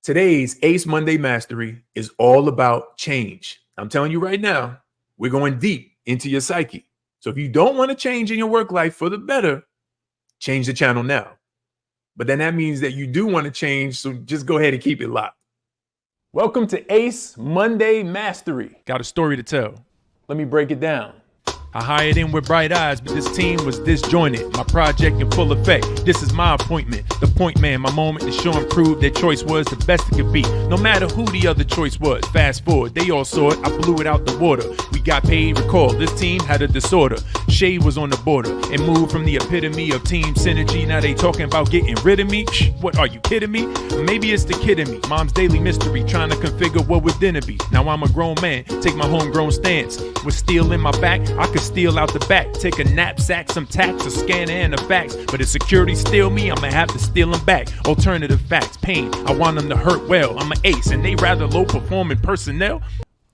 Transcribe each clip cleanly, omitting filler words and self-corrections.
Today's Ace Monday Mastery is all about change. I'm telling you right now, we're going deep into your psyche. So if you don't want to change in your work life for the better, change the channel now. But then that means that you do want to change, so just go ahead and keep it locked. Welcome to Ace Monday Mastery. Got a story to tell. Let me break it down. I hired in with bright eyes, but this team was disjointed. My project in full effect. This is my appointment. The point man, my moment to show and prove their choice was the best it could be. No matter who the other choice was. Fast forward, they all saw it. I blew it out the water. We got paid. Recall, this team had a disorder. Shade was on the border and moved from the epitome of team synergy. Now they talking about getting rid of me. What, are you kidding me? Maybe it's the kid in me. Mom's daily mystery, trying to configure what would dinner be. Now I'm a grown man, take my homegrown stance. With steel in my back, I could steal out the back, take a knapsack, some tacks, a scanner and a fax. But if security steal me, I'ma have to steal them back. Alternative facts, pain, I want them to hurt well. I'm an ace and they rather low performing personnel.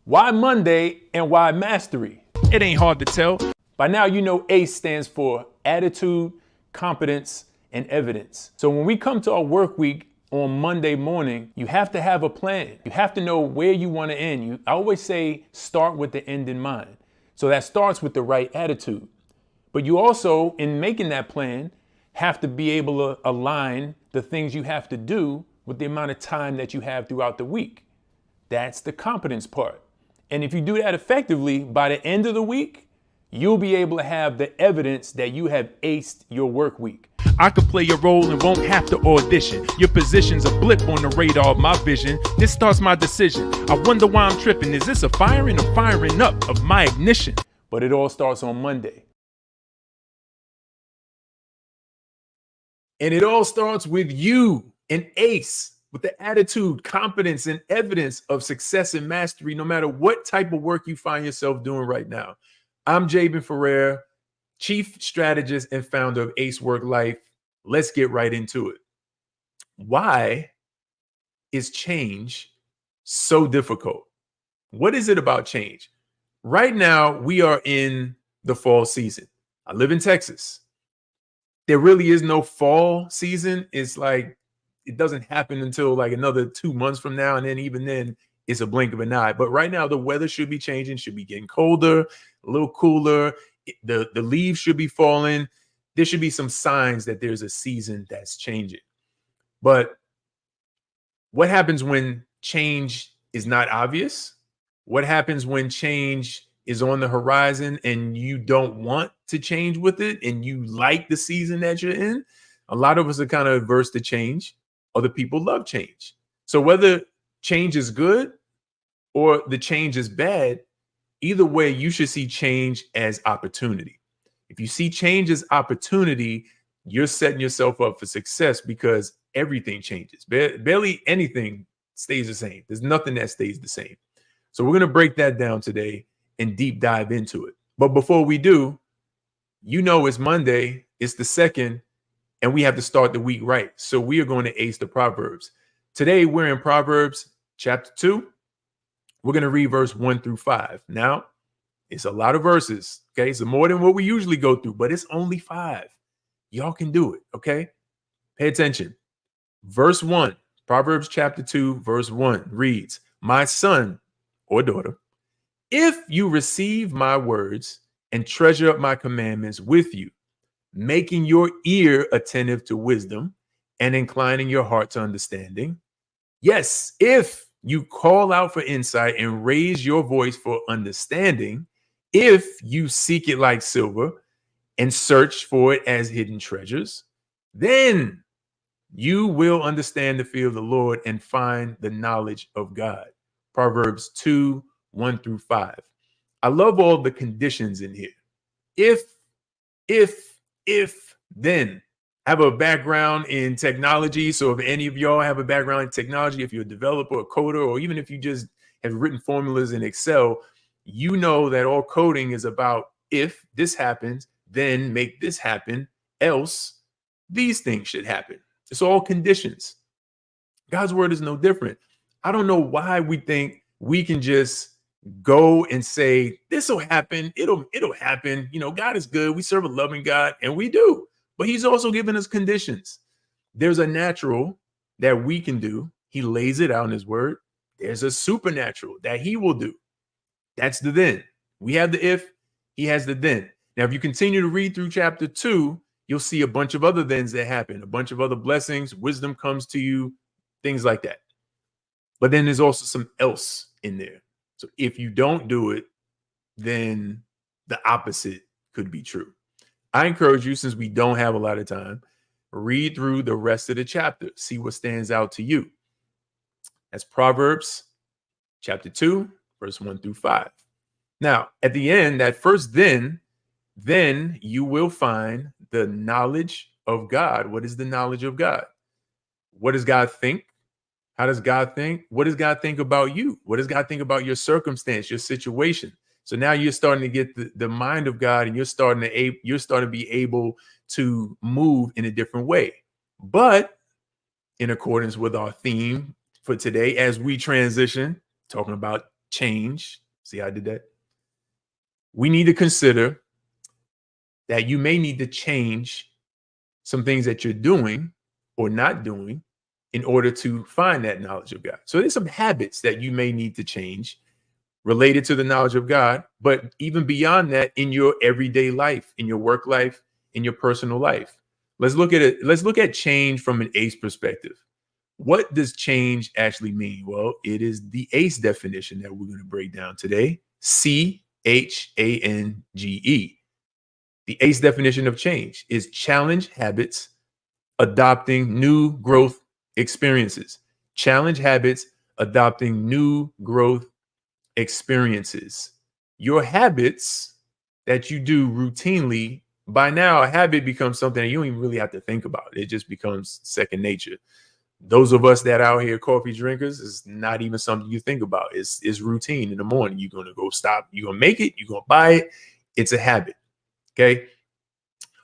Why Monday and why mastery? It ain't hard to tell. By now you know ACE stands for attitude, competence, and evidence. So when we come to our work week on Monday morning, you have to have a plan. You have to know where you want to end. I always say start with the end in mind. So that starts with the right attitude. But you also, in making that plan, have to be able to align the things you have to do with the amount of time that you have throughout the week. That's the competence part. And if you do that effectively, by the end of the week, you'll be able to have the evidence that you have aced your work week. I could play a role and won't have to audition. Your position's a blip on the radar of my vision. This starts my decision. I wonder why I'm tripping. Is this a firing or firing up of my ignition? But it all starts on Monday. And it all starts with you, an ace, with the attitude, competence, and evidence of success and mastery, no matter what type of work you find yourself doing right now. I'm Jabin Ferrer, Chief Strategist and founder of Ace Work Life. Let's get right into it. Why is change so difficult? What is it about change? Right now, we are in the fall season. I live in Texas. There really is no fall season. It's like it doesn't happen until like another 2 months from now. And then even then, it's a blink of an eye. But right now, the weather should be changing, should be getting colder, a little cooler. The leaves should be falling. There should be some signs that there's a season that's changing. But what happens when change is not obvious? What happens when change is on the horizon and you don't want to change with it and you like the season that you're in? A lot of us are kind of averse to change. Other people love change. So whether change is good or the change is bad, either way, you should see change as opportunity. If you see change as opportunity, you're setting yourself up for success because everything changes. Barely anything stays the same. There's nothing that stays the same. So we're going to break that down today and deep dive into it. But before we do, you know it's Monday, it's the 2nd, and we have to start the week right. So we are going to ace the Proverbs. Today we're in Proverbs chapter 2. We're going to read verse 1 through 5. Now, it's a lot of verses, okay? So more than what we usually go through, but it's only 5. Y'all can do it, okay? Pay attention. Verse 1, Proverbs chapter 2, verse 1 reads, "My son or daughter, if you receive my words and treasure up my commandments with you, making your ear attentive to wisdom and inclining your heart to understanding, yes, if you call out for insight and raise your voice for understanding, if you seek it like silver and search for it as hidden treasures, then you will understand the fear of the Lord and find the knowledge of God." Proverbs 2, 1 through 5. I love all the conditions in here. If, then. I have a background in technology. So if any of y'all have a background in technology, if you're a developer, a coder, or even if you just have written formulas in Excel, you know that all coding is about if this happens, then make this happen, else these things should happen. It's all conditions. God's word is no different. I don't know why we think we can just go and say, this will happen. It'll happen. You know, God is good. We serve a loving God, and we do. But he's also given us conditions. There's a natural that we can do, He lays it out in his word. There's a supernatural that he will do. That's the then. We have the if, he has the then. Now, if you continue to read through chapter 2, you'll see a bunch of other thens that happen, a bunch of other blessings, wisdom comes to you, things like that. But then there's also some else in there. So if you don't do it, then the opposite could be true. I encourage you, since we don't have a lot of time, read through the rest of the chapter, see what stands out to you. That's Proverbs chapter 2, verse 1 through 5. Now, at the end, that first then you will find the knowledge of God. What is the knowledge of God? What does God think? How does God think? What does God think about you? What does God think about your circumstance, your situation? So now you're starting to get the mind of God, and you're starting to be able to move in a different way. But in accordance with our theme for today, as we transition, talking about change, see how I did that? We need to consider that you may need to change some things that you're doing or not doing in order to find that knowledge of God. So there's some habits that you may need to change related to the knowledge of God, but even beyond that, in your everyday life, in your work life, in your personal life. Let's look at it. Let's look at change from an ACE perspective. What does change actually mean? Well, it is the ACE definition that we're going to break down today. CHANGE. The ACE definition of change is challenge habits, adopting new growth experiences. Challenge habits, adopting new growth experiences. Your habits that you do routinely, by now, a habit becomes something that you don't even really have to think about. It just becomes second nature. Those of us that out here coffee drinkers, is not even something you think about. It's routine in the morning. You're going to go stop. You're going to make it. You're going to buy it. It's a habit. Okay.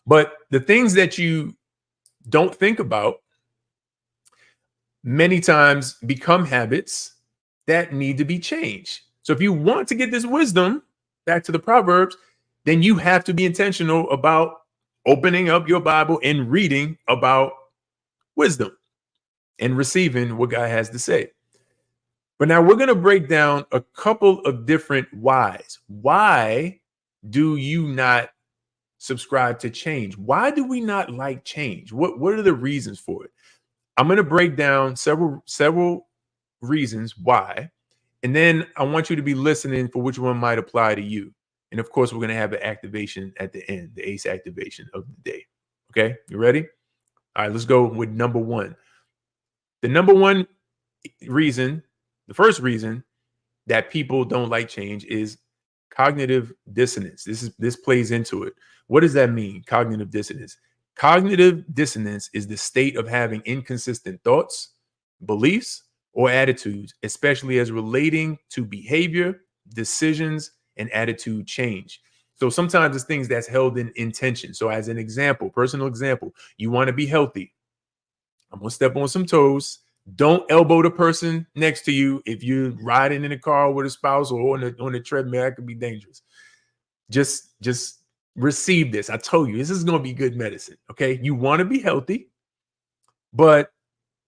But the things that you don't think about many times become habits that need to be changed. So if you want to get this wisdom, back to the Proverbs, then you have to be intentional about opening up your Bible and reading about wisdom and receiving what God has to say. But now we're going to break down a couple of different whys. Why do you not subscribe to change? Why do we not like change? What are the reasons for it? I'm going to break down several reasons why. And then I want you to be listening for which one might apply to you. And of course, we're going to have an activation at the end, the ACE activation of the day. Okay, you ready? All right, let's go with number one. The number one reason, the first reason that people don't like change is cognitive dissonance. This plays into it. What does that mean? Cognitive dissonance. Cognitive dissonance is the state of having inconsistent thoughts, beliefs, or attitudes, especially as relating to behavior, decisions, and attitude change. So sometimes it's things that's held in intention. So as an example, personal example, you want to be healthy. I'm going to step on some toes. Don't elbow the person next to you. If you're riding in a car with a spouse or on the treadmill, that could be dangerous. Just receive this. I told you, this is going to be good medicine. Okay. You want to be healthy, but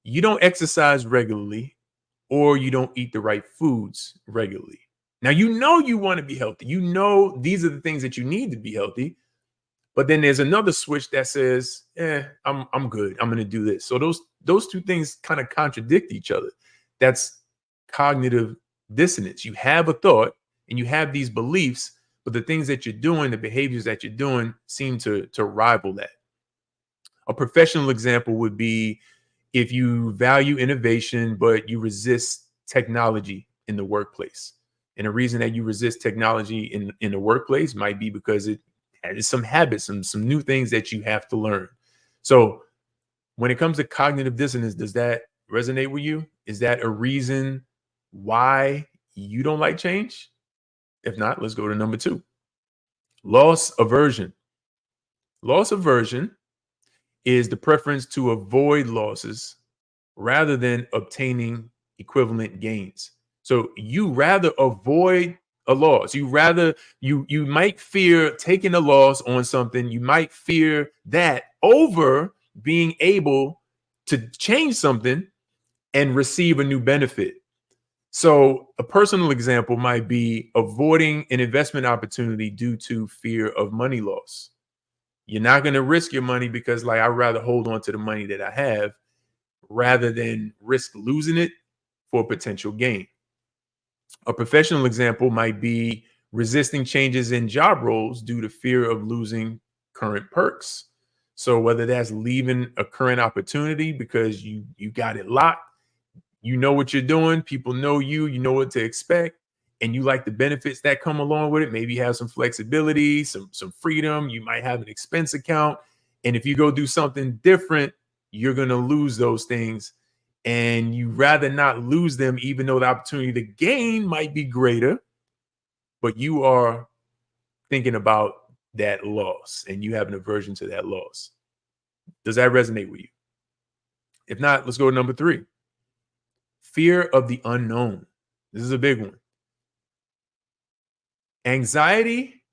you don't exercise regularly, or you don't eat the right foods regularly. Now, you want to be healthy. These are the things that you need to be healthy. But then there's another switch that says, I'm good. I'm going to do this. So those two things kind of contradict each other. That's cognitive dissonance. You have a thought and you have these beliefs, but the things that you're doing, the behaviors that you're doing seem to rival that. A professional example would be if you value innovation, but you resist technology in the workplace. And the reason that you resist technology in the workplace might be because it has some habits, some new things that you have to learn. So when it comes to cognitive dissonance, does that resonate with you? Is that a reason why you don't like change? If not, let's go to number 2. Loss aversion. Loss aversion is the preference to avoid losses rather than obtaining equivalent gains. So you rather avoid a loss. You might fear taking a loss on something. You might fear that over being able to change something and receive a new benefit. So a personal example might be avoiding an investment opportunity due to fear of money loss. You're not going to risk your money because, like, I'd rather hold on to the money that I have rather than risk losing it for potential gain. A professional example might be resisting changes in job roles due to fear of losing current perks. So whether that's leaving a current opportunity because you got it locked, you know what you're doing, people know you know what to expect, and you like the benefits that come along with it. Maybe you have some flexibility, some freedom, you might have an expense account, and if you go do something different, you're going to lose those things, and you rather not lose them, even though the opportunity to gain might be greater, but you are thinking about that loss and you have an aversion to that loss. Does that resonate with you? If not, let's go to number 3. Fear of the unknown. This is a big one. Anxiety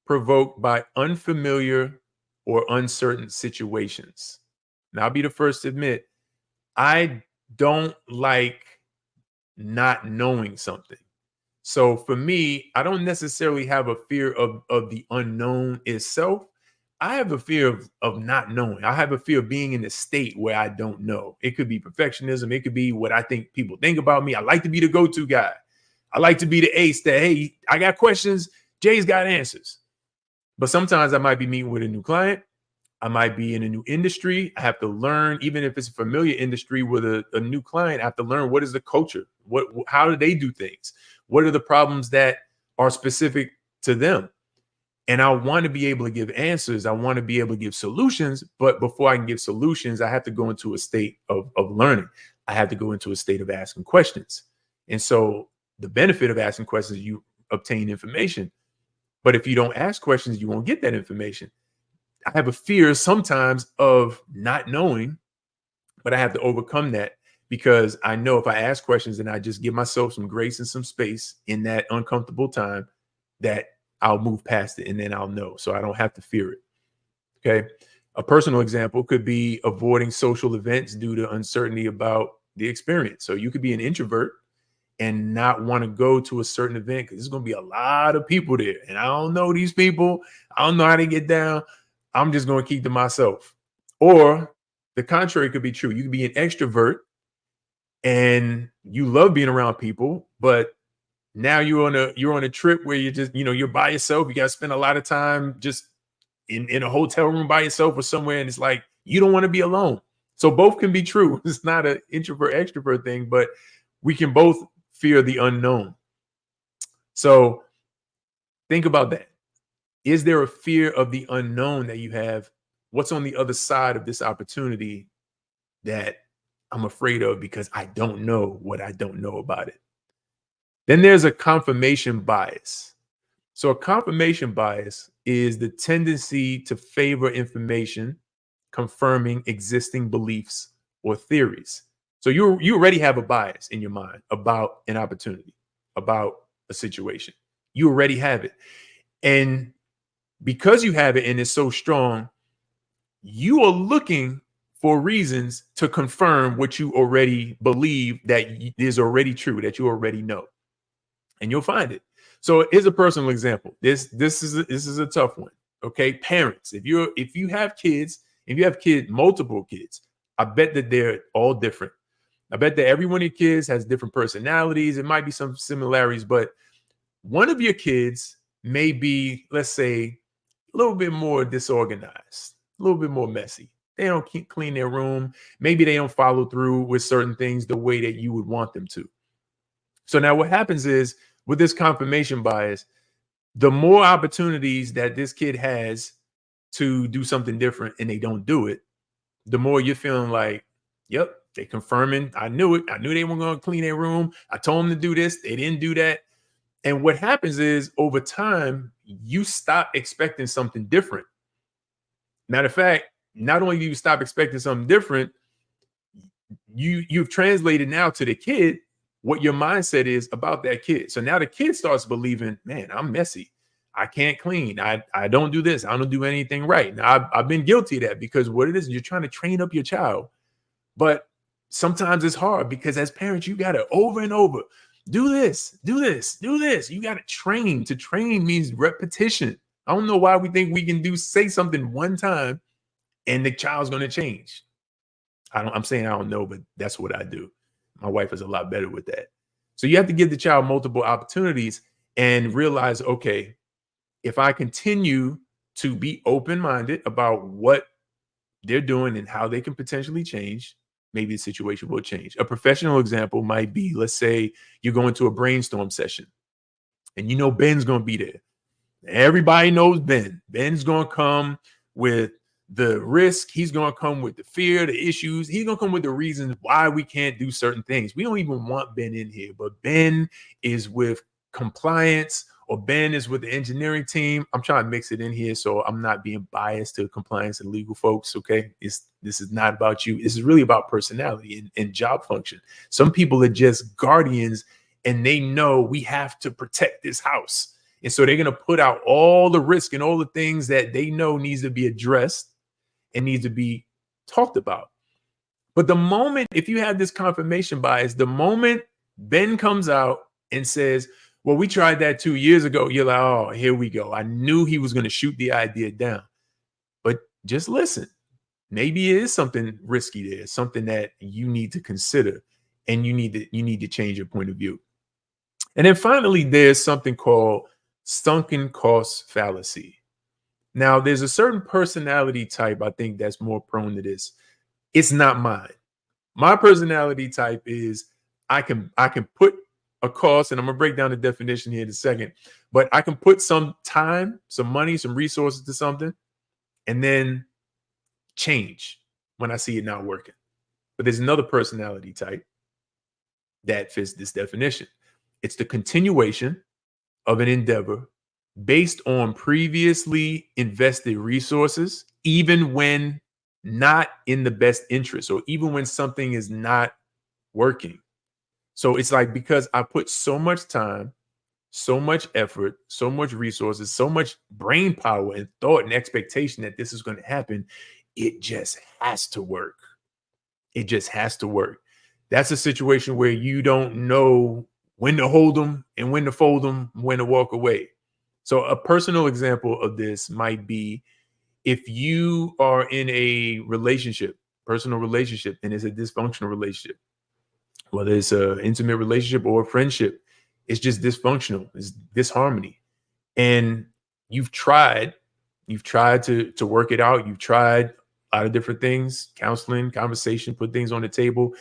provoked by unfamiliar or uncertain situations. Now, I'll be the first to admit, I don't like not knowing something. So for me, I don't necessarily have a fear of the unknown itself. I have a fear of not knowing. I have a fear of being in a state where I don't know. It could be perfectionism. It could be what I think people think about me. I like to be the go-to guy. I like to be the ace that, hey, I got questions. Jay's got answers. But sometimes I might be meeting with a new client. I might be in a new industry. I have to learn, even if it's a familiar industry with a new client, I have to learn what is the culture? How do they do things? What are the problems that are specific to them? And I want to be able to give answers. I want to be able to give solutions. But before I can give solutions, I have to go into a state of learning. I have to go into a state of asking questions. And so the benefit of asking questions, you obtain information. But if you don't ask questions, you won't get that information. I have a fear sometimes of not knowing, but I have to overcome that because I know if I ask questions and I just give myself some grace and some space in that uncomfortable time, that I'll move past it and then I'll know. So I don't have to fear it. Okay. A personal example could be avoiding social events due to uncertainty about the experience. So you could be an introvert and not want to go to a certain event because there's going to be a lot of people there. And I don't know these people. I don't know how they get down. I'm just going to keep to myself. Or the contrary could be true. You could be an extrovert and you love being around people, but now you're on a trip where you're just, you're by yourself. You got to spend a lot of time just in a hotel room by yourself or somewhere. And it's like, you don't want to be alone. So both can be true. It's not an introvert extrovert thing, but we can both fear the unknown. So think about that. Is there a fear of the unknown that you have? What's on the other side of this opportunity that I'm afraid of because I don't know what I don't know about it? Then there's a confirmation bias. So a confirmation bias is the tendency to favor information confirming existing beliefs or theories. So you already have a bias in your mind about an opportunity, about a situation. You already have it. And because you have it and it's so strong, you are looking for reasons to confirm what you already believe that is already true, that you already know. And you'll find it. So here's a personal example. This is a tough one. Okay, parents, if you have kids, multiple kids, I bet that they're all different. I bet that every one of your kids has different personalities. It might be some similarities, but one of your kids may be, let's say, a little bit more disorganized, a little bit more messy. They don't clean their room. Maybe they don't follow through with certain things the way that you would want them to. So now what happens is with this confirmation bias, the more opportunities that this kid has to do something different and they don't do it, the more you're feeling like, yep, they confirming. I knew it. I knew they weren't going to clean their room. I told them to do this. They didn't do that. And what happens is over time, you stop expecting something different. Matter of fact, not only do you stop expecting something different, you've translated now to the kid what your mindset is about that kid. So now the kid starts believing, man, I'm messy. I can't clean. I don't do this. I don't do anything right. Now I've been guilty of that because what it is, you're trying to train up your child. But sometimes it's hard because as parents, you got to over and over do this, do this, do this. You got to train. To train means repetition. I don't know why we think we can say something one time and the child's going to change. I'm saying I don't know, but that's what I do. My wife is a lot better with that. So you have to give the child multiple opportunities and realize, okay, if I continue to be open-minded about what they're doing and how they can potentially change, maybe the situation will change. A professional example might be, let's say you're going to a brainstorm session and you know Ben's going to be there. Everybody knows Ben. Ben's going to come with the risk. He's going to come with the fear, the issues. He's going to come with the reasons why we can't do certain things. We don't even want Ben in here, but Ben is with compliance, or Ben is with the engineering team. I'm trying to mix it in here so I'm not being biased to compliance and legal folks, okay? This is not about you. This is really about personality and job function. Some people are just guardians and they know we have to protect this house. And so they're going to put out all the risk and all the things that they know needs to be addressed and needs to be talked about. But the moment, if you have this confirmation bias, the moment Ben comes out and says, well, we tried that 2 years ago, you're like, oh, here we go. I knew he was going to shoot the idea down. But just listen. Maybe it is something risky there, something that you need to consider, and you need to change your point of view. And then finally, there's something called sunken cost fallacy. Now, there's a certain personality type, I think, that's more prone to this. It's not mine. My personality type is I can put a cost, and I'm going to break down the definition here in a second, but I can put some time, some money, some resources to something, and then change when I see it not working. But there's another personality type that fits this definition. It's the continuation of an endeavor based on previously invested resources, even when not in the best interest, or even when something is not working. So it's like, because I put so much time, so much effort, so much resources, so much brain power and thought and expectation that this is going to happen, it just has to work. It just has to work. That's a situation where you don't know when to hold them and when to fold them, when to walk away. So a personal example of this might be if you are in a relationship, personal relationship, and it's a dysfunctional relationship, whether it's an intimate relationship or a friendship, it's just dysfunctional, it's disharmony. And you've tried to work it out. You've tried a lot of different things, counseling, conversation, put things on the table,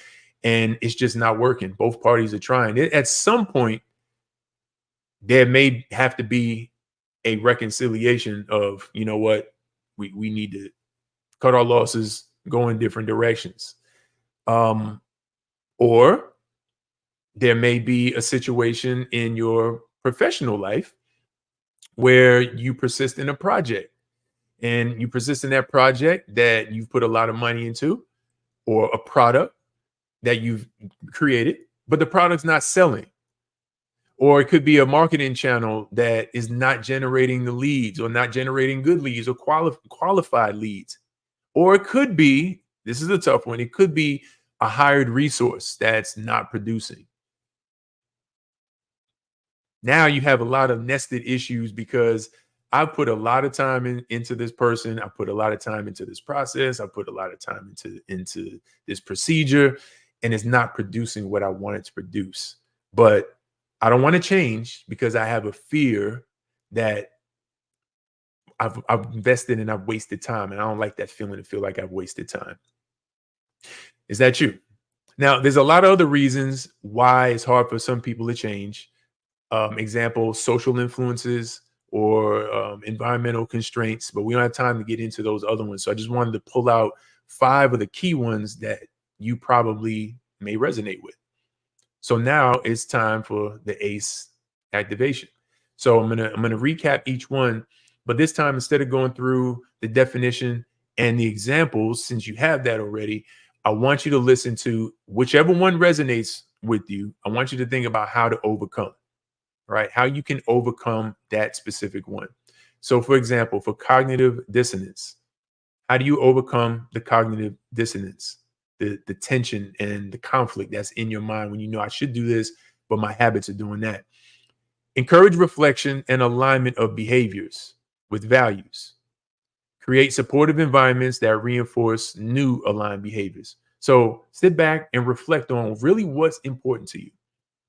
and it's just not working. Both parties are trying. At some point, there may have to be a reconciliation of, you know what, we need to cut our losses, go in different directions. Or there may be a situation in your professional life where you persist in a project, and you persist in that project that you've put a lot of money into, or a product that you've created, but the product's not selling. Or it could be a marketing channel that is not generating the leads, or not generating good leads, or qualified leads. Or it could be, this is a tough one, it could be a hired resource that's not producing. Now you have a lot of nested issues because I put a lot of time into this person. I put a lot of time into this process. I put a lot of time into this procedure, and it's not producing what I want it to produce. But I don't want to change because I have a fear that I've invested and I've wasted time, and I don't like that feeling to feel like I've wasted time. Is that you? Now, there's a lot of other reasons why it's hard for some people to change. Example, social influences or environmental constraints, but we don't have time to get into those other ones. So I just wanted to pull out 5 of the key ones that you probably may resonate with. So now it's time for the ACE activation. So I'm gonna recap each one, but this time, instead of going through the definition and the examples, since you have that already, I want you to listen to whichever one resonates with you. I want you to think about how to overcome, right? How you can overcome that specific one. So for example, for cognitive dissonance, how do you overcome the cognitive dissonance? the tension and the conflict that's in your mind when you know I should do this, but my habits are doing that. Encourage reflection and alignment of behaviors with values. Create supportive environments that reinforce new aligned behaviors. So sit back and reflect on really what's important to you.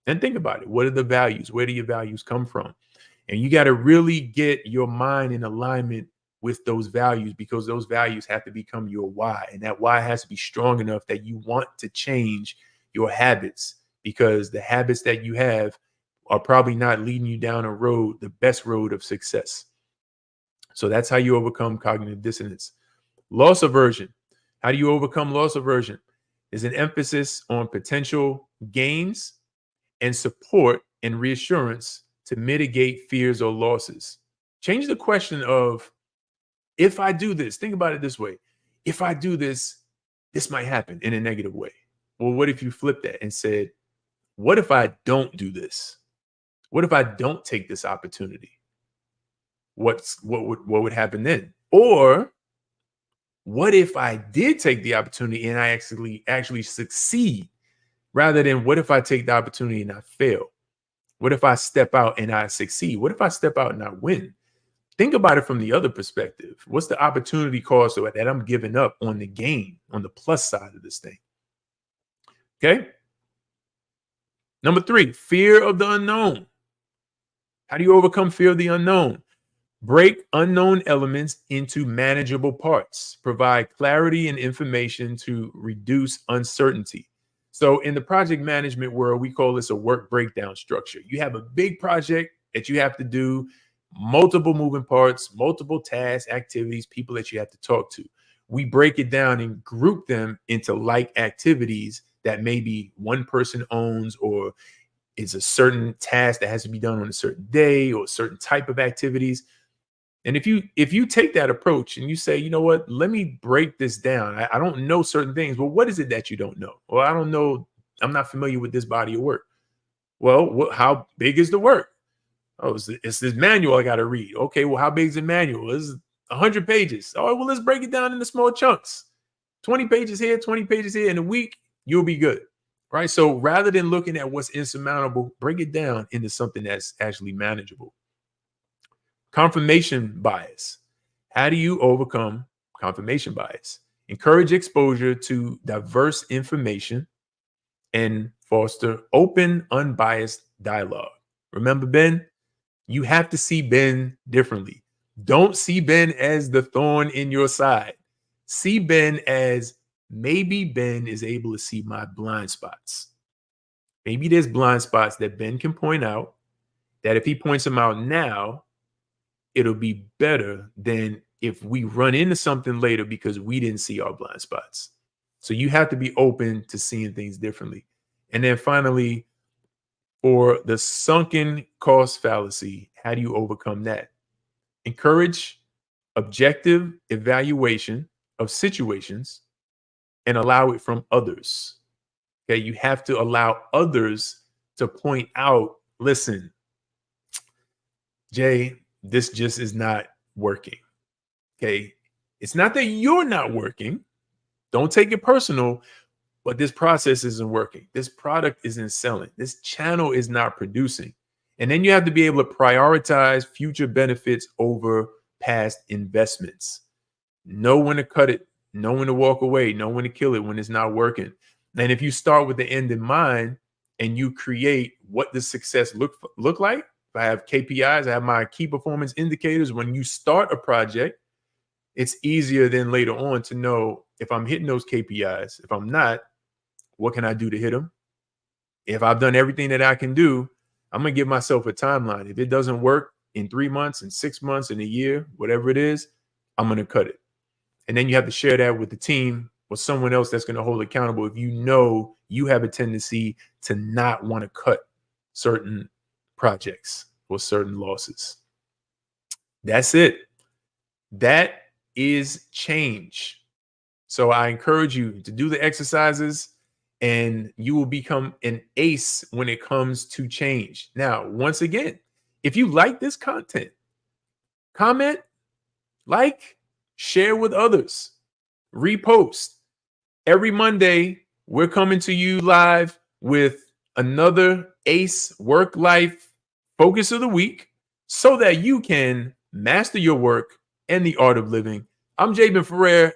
And think about it. What are the values? Where do your values come from? And you got to really get your mind in alignment with those values, because those values have to become your why. And that why has to be strong enough that you want to change your habits, because the habits that you have are probably not leading you down a road, the best road of success. So that's how you overcome cognitive dissonance. Loss aversion. How do you overcome loss aversion? Is an emphasis on potential gains and support and reassurance to mitigate fears or losses. Change the question of, if I do this, think about it this way. If I do this, this might happen in a negative way. Well, what if you flip that and said, what if I don't do this? What if I don't take this opportunity? What would happen then? Or what if I did take the opportunity and I actually succeed, rather than what if I take the opportunity and I fail? What if I step out and I succeed? What if I step out and I win? Think about it from the other perspective. What's the opportunity cost that I'm giving up on the gain, on the plus side of this thing? Okay. Number 3, fear of the unknown. How do you overcome fear of the unknown? Break unknown elements into manageable parts. Provide clarity and information to reduce uncertainty. So in the project management world, we call this a work breakdown structure. You have a big project that you have to do, multiple moving parts, multiple tasks, activities, people that you have to talk to. We break it down and group them into like activities that maybe one person owns, or is a certain task that has to be done on a certain day, or a certain type of activities. And if you take that approach and you say, you know what, let me break this down. I don't know certain things. Well, what is it that you don't know? Well, I don't know. I'm not familiar with this body of work. Well, how big is the work? Oh, it's this manual I got to read. Okay, well, how big is the manual? It's 100 pages. All right, well, let's break it down into small chunks. 20 pages here, 20 pages here. In a week, you'll be good. Right? So rather than looking at what's insurmountable, break it down into something that's actually manageable. Confirmation bias. How do you overcome confirmation bias? Encourage exposure to diverse information and foster open, unbiased dialogue. Remember, Ben, you have to see Ben differently. Don't see Ben as the thorn in your side. See Ben as, maybe Ben is able to see my blind spots. Maybe there's blind spots that Ben can point out, that if he points them out now, it'll be better than if we run into something later because we didn't see our blind spots. So you have to be open to seeing things differently. And then finally, for the sunken cost fallacy, how do you overcome that? Encourage objective evaluation of situations and allow it from others. Okay, you have to allow others to point out, listen, Jay, this just is not working. Okay. It's not that you're not working. Don't take it personal, but this process isn't working. This product isn't selling. This channel is not producing. And then you have to be able to prioritize future benefits over past investments. Know when to cut it, know when to walk away, know when to kill it when it's not working. And if you start with the end in mind and you create what the success look like, if I have KPIs, I have my key performance indicators. When you start a project, it's easier than later on to know if I'm hitting those KPIs. If I'm not, what can I do to hit them? If I've done everything that I can do, I'm going to give myself a timeline. If it doesn't work in 3 months, in 6 months, in a year, whatever it is, I'm going to cut it. And then you have to share that with the team or someone else that's going to hold accountable if you know you have a tendency to not want to cut certain projects or certain losses. That's it. That is change. So I encourage you to do the exercises and you will become an ace when it comes to change. Now, once again, if you like this content, comment, like, share with others, repost. every Monday, we're coming to you live with another ACE work life focus of the week so that you can master your work and the art of living. I'm Jabin Ferrer.